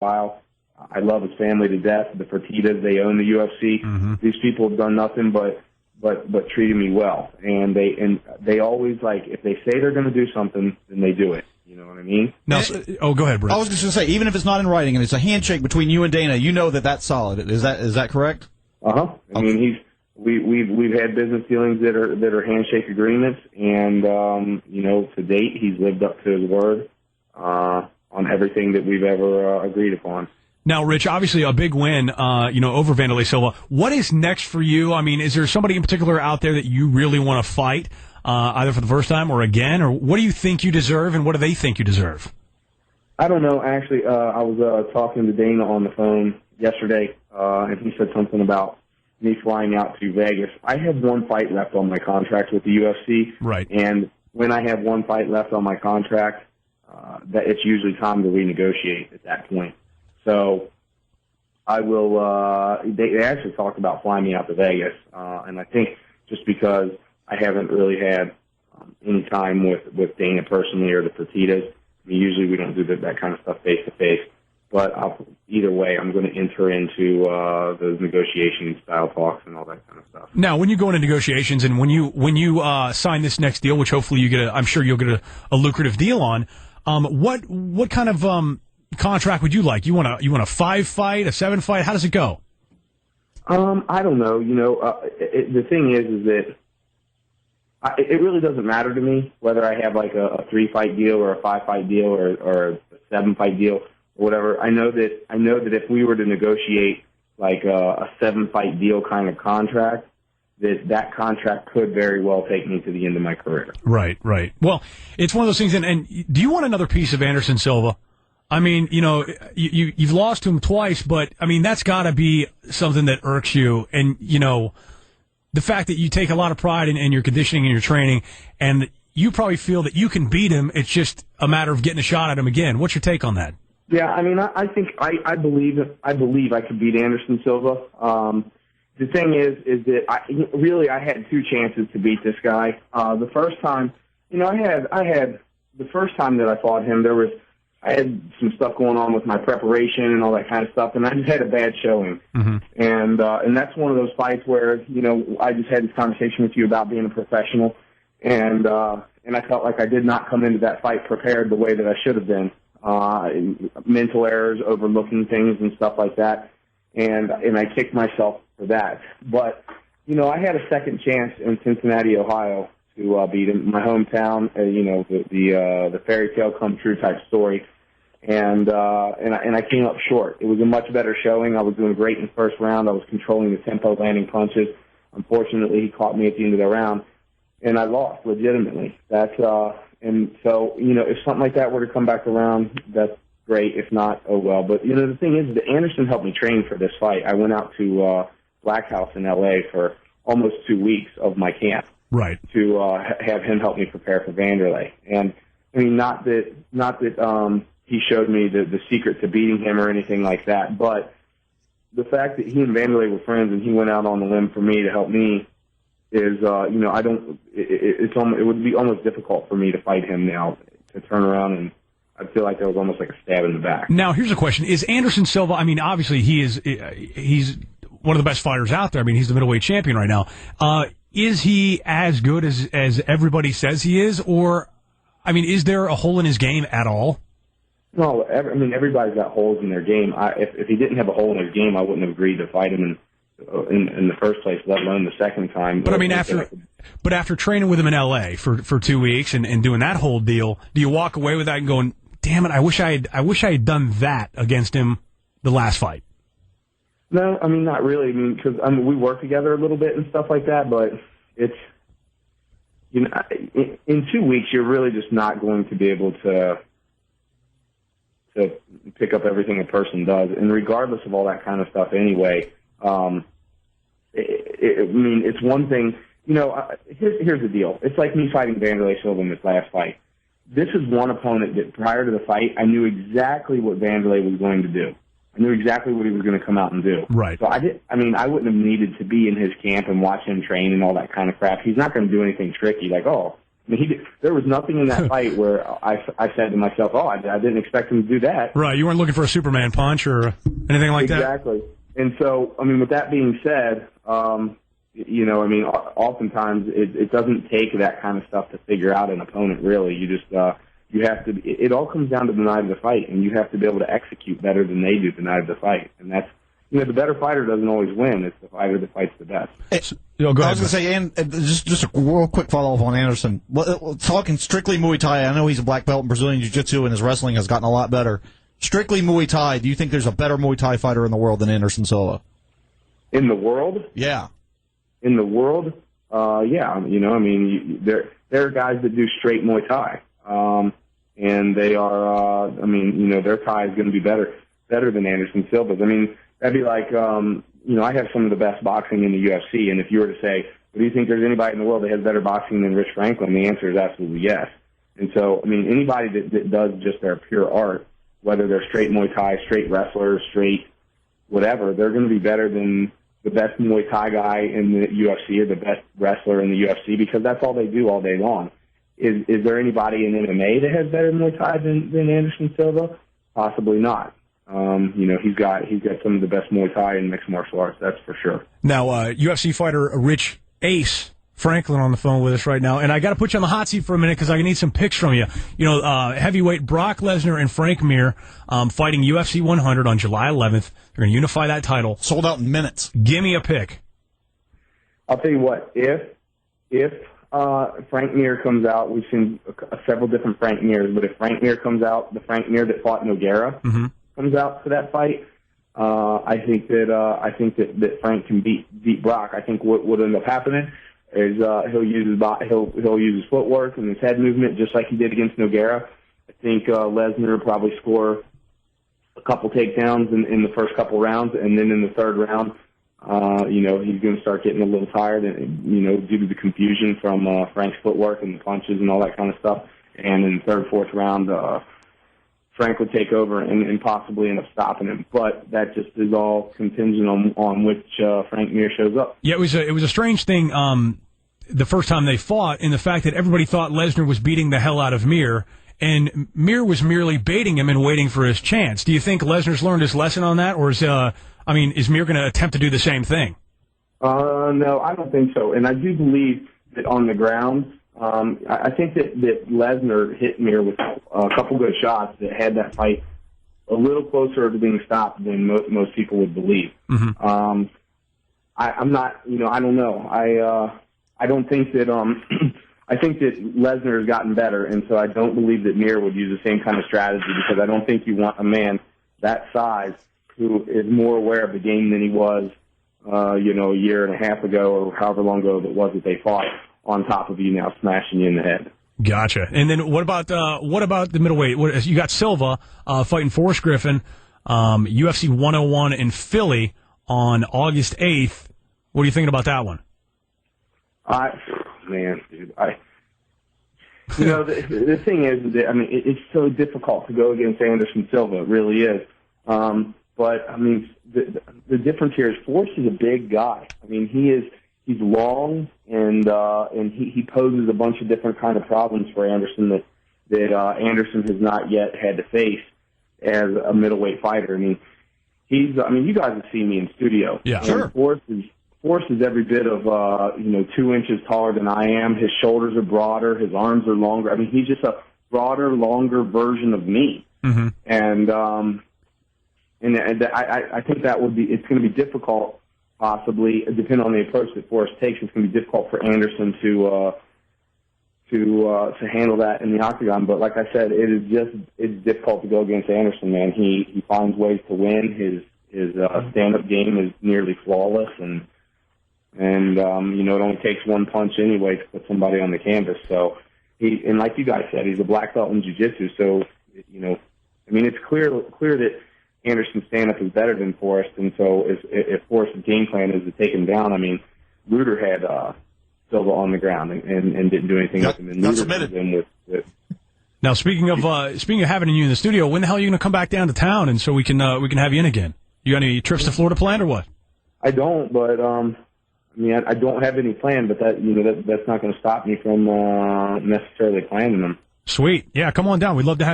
while. I love his family to death. The Fertittas, they own the UFC. Mm-hmm. These people have done nothing but treated me well. And they always, like, if they say they're going to do something, then they do it. You know what I mean? Now, go ahead, Brett. I was just going to say, even if it's not in writing and it's a handshake between you and Dana, you know that that's solid. Is that correct? Uh-huh. I mean, we've had business dealings that are handshake agreements, and to date, he's lived up to his word on everything that we've ever agreed upon. Now, Rich, obviously a big win, over Vanderlei Silva. What is next for you? I mean, is there somebody in particular out there that you really want to fight, either for the first time or again, or what do you think you deserve, and what do they think you deserve? I don't know. Actually, I was talking to Dana on the phone yesterday, and he said something about me flying out to Vegas. I have one fight left on my contract with the UFC. Right. And when I have one fight left on my contract, that it's usually time to renegotiate at that point. So I will, they actually talked about flying me out to Vegas. And I think just because I haven't really had any time with Dana personally or the Fertittas, I mean, usually we don't do that kind of stuff face-to-face. But either way, I'm going to enter into those negotiation style talks and all that kind of stuff. Now, when you go into negotiations and when you sign this next deal, which hopefully you get, I'm sure you'll get a lucrative deal on, what kind of contract would you like? You want a 5-fight, a 7-fight? How does it go? I don't know. The thing is that it really doesn't matter to me whether I have like a 3-fight deal or a 5-fight deal or a 7-fight deal or whatever. I know that if we were to negotiate like a 7-fight deal kind of contract, that contract could very well take me to the end of my career. Right. Well, it's one of those things. And do you want another piece of Anderson Silva? I mean, you've lost to him twice, but I mean, that's got to be something that irks you. And, the fact that you take a lot of pride in your conditioning and your training, and you probably feel that you can beat him. It's just a matter of getting a shot at him again. What's your take on that? Yeah, I mean, I think I believe I could beat Anderson Silva. The thing is that I had 2 chances to beat this guy. The first time, I had the first time that I fought him, I had some stuff going on with my preparation and all that kind of stuff, and I just had a bad showing. Mm-hmm. And that's one of those fights where, I just had this conversation with you about being a professional, and I felt like I did not come into that fight prepared the way that I should have been. Mental errors, overlooking things and stuff like that, and I kicked myself for that. But, I had a second chance in Cincinnati, Ohio, to beat him, my hometown, the fairy tale come true type story. And I came up short. It was a much better showing. I was doing great in the first round. I was controlling the tempo, landing punches. Unfortunately, he caught me at the end of the round, and I lost legitimately. And so, if something like that were to come back around, that's great. If not, oh well. But, the thing is that Anderson helped me train for this fight. I went out to Black House in L.A. for almost 2 weeks of my camp. Right. To have him help me prepare for Vanderlei. And, I mean, not that he showed me the secret to beating him or anything like that, but the fact that he and Vanderlei were friends and he went out on the limb for me to help me is, it would be almost difficult for me to fight him now, to turn around, and I feel like that was almost like a stab in the back. Now, here's a question. Is Anderson Silva, I mean, obviously he's one of the best fighters out there. I mean, he's the middleweight champion right now. Is he as good as everybody says he is, or, I mean, is there a hole in his game at all? No, everybody's got holes in their game. If he didn't have a hole in his game, I wouldn't have agreed to fight him in the first place, let alone the second time. But I mean, after training with him in L.A. for 2 weeks and doing that whole deal, do you walk away with that and going, damn it, I wish I had done that against him the last fight? No, I mean, not really. I mean, because we work together a little bit and stuff like that, but it's, in 2 weeks, you're really just not going to be able to pick up everything a person does. And regardless of all that kind of stuff anyway, it's one thing, here's the deal. It's like me fighting Vanderlei Silva in this last fight. This is one opponent that prior to the fight, I knew exactly what Vanderlei was going to do. I knew exactly what he was going to come out and do. Right. So I wouldn't have needed to be in his camp and watch him train and all that kind of crap. He's not going to do anything tricky like, oh, I mean, there was nothing in that fight where I said to myself, "Oh, I didn't expect him to do that." Right, you weren't looking for a Superman punch or anything like that. Exactly. And so, I mean, with that being said, you know, I mean, oftentimes it doesn't take that kind of stuff to figure out an opponent. Really, you just you have to. It all comes down to the night of the fight, and you have to be able to execute better than they do the night of the fight, and that's. You know, the better fighter doesn't always win. It's the fighter that fights the best. Go ahead, I was going to say, and just a real quick follow-up on Anderson. Talking strictly Muay Thai, I know he's a black belt in Brazilian Jiu-Jitsu, and his wrestling has gotten a lot better. Strictly Muay Thai, do you think there's a better Muay Thai fighter in the world than Anderson Silva? In the world? Yeah. In the world? Yeah. You know, I mean, there are guys that do straight Muay Thai. And they are, I mean, you know, their Thai is going to be better than Anderson Silva's. I mean, that'd be like, you know, I have some of the best boxing in the UFC, and if you were to say, well, do you think there's anybody in the world that has better boxing than Rich Franklin, the answer is absolutely yes. And so, I mean, anybody that does just their pure art, whether they're straight Muay Thai, straight wrestler, straight whatever, they're going to be better than the best Muay Thai guy in the UFC or the best wrestler in the UFC, because that's all they do all day long. Is there anybody in MMA that has better Muay Thai than Anderson Silva? Possibly not. You know, he's got some of the best Muay Thai and mixed martial arts, that's for sure. Now, UFC fighter Rich Ace Franklin on the phone with us right now, and I got to put you on the hot seat for a minute because I need some picks from you. You know, heavyweight Brock Lesnar and Frank Mir fighting UFC 100 on July 11th. They're going to unify that title. Sold out in minutes. Give me a pick. I'll tell you what, if Frank Mir comes out, we've seen several different Frank Mirs, but if Frank Mir comes out, the Frank Mir that fought Nogueira, comes out for that fight, I think that Frank can beat Brock. I think what would end up happening is he'll use his footwork and his head movement just like he did against Nogueira. I think Lesnar will probably score a couple takedowns in the first couple rounds, and then in the third round, you know, he's going to start getting a little tired, you know, due to the confusion from Frank's footwork and the punches and all that kind of stuff. And in the third, fourth round, Frank would take over and possibly end up stopping him, but that just is all contingent on which Frank Mir shows up. Yeah, it was a strange thing the first time they fought, in the fact that everybody thought Lesnar was beating the hell out of Mir, and Mir was merely baiting him and waiting for his chance. Do you think Lesnar's learned his lesson on that, or is Mir going to attempt to do the same thing? No, I don't think so, and I do believe that on the ground. I think that Lesnar hit Mir with a couple good shots that had that fight a little closer to being stopped than most people would believe. I'm not, you know, I don't know. I don't think that I think that Lesnar has gotten better, and so I don't believe that Mir would use the same kind of strategy, because I don't think you want a man that size who is more aware of the game than he was, you know, a year and a half ago or however long ago that was that they fought, on top of you now, smashing you in the head. Gotcha. And then what about the middleweight? You got Silva fighting Forrest Griffin, UFC 101 in Philly on August 8th. What are you thinking about that one? Dude, you know, the thing is that, I mean, it's so difficult to go against Anderson Silva. It really is. But I mean, the difference here is Forrest is a big guy. I mean, he's long, and he poses a bunch of different kind of problems for Anderson that Anderson has not yet had to face as a middleweight fighter. I mean, you guys have seen me in studio. Yeah, and sure. Forrest is every bit of 2 inches taller than I am. His shoulders are broader, his arms are longer. I mean, he's just a broader, longer version of me. Mm-hmm. And I think it's going to be difficult. Possibly, depending on the approach that Forrest takes, it's going to be difficult for Anderson to handle that in the octagon. But like I said, it's difficult to go against Anderson. Man, he finds ways to win. His stand-up game is nearly flawless, and it only takes one punch anyway to put somebody on the canvas. So and like you guys said, he's a black belt in jiu-jitsu. So it's clear that Anderson's stand-up is better than Forrest, and so if Forrest's game plan is to take him down, I mean, Luder had Silva on the ground and didn't do anything with him. And Luder submitted. With Now, speaking of having you in the studio, when the hell are you going to come back down to town, and so we can have you in again? You got any trips to Florida planned or what? I don't, but I mean, I don't have any plan, but that's not going to stop me from necessarily planning them. Sweet. Yeah, come on down. We'd love to have you.